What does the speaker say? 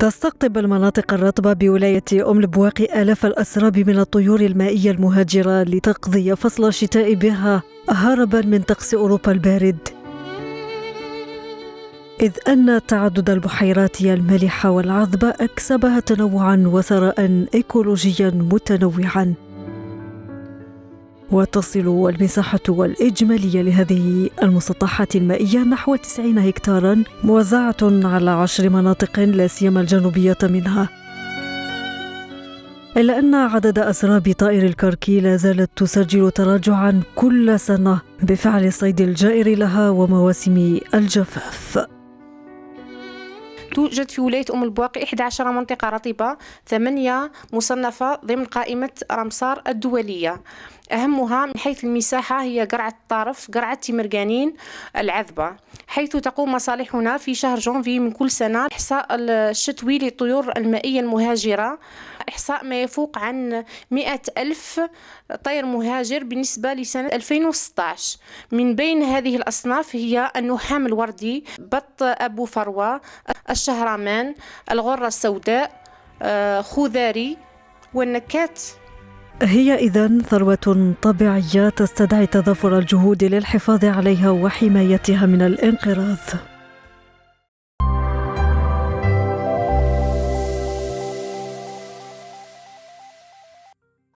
تستقطب المناطق الرطبة بولاية أم البواقي آلاف الأسراب من الطيور المائية المهاجرة لتقضي فصل الشتاء بها هربا من طقس أوروبا البارد، إذ أن تعدد البحيرات المالحة والعذبة أكسبها تنوعا وثراء إيكولوجيا متنوعا. وتصل المساحة الإجمالية لهذه المسطحات المائية نحو 90 هكتارا موزعة على 10 مناطق لا سيما الجنوبية منها، إلا أن عدد أسراب طائر الكركي لا زالت تسجل تراجعا كل سنة بفعل الصيد الجائر لها ومواسم الجفاف. توجد في ولاية أم البواقي 11 منطقة رطبة، 8 مصنفة ضمن قائمة رمسار الدولية. أهمها من حيث المساحة هي قرعة الطارف، قرعة تيمرغانين، العذبة، حيث تقوم مصالحنا في شهر جونفي من كل سنة إحصاء الشتوي للطيور المائية المهاجرة، إحصاء ما يفوق عن 100,000 طير مهاجر بالنسبة لسنة 2016. من بين هذه الأصناف هي النحام الوردي، بط أبو فروة، الشهرمان، الغرة السوداء، خوذاري والنكات. هي إذن ثروة طبيعية تستدعي تضافر الجهود للحفاظ عليها وحمايتها من الانقراض.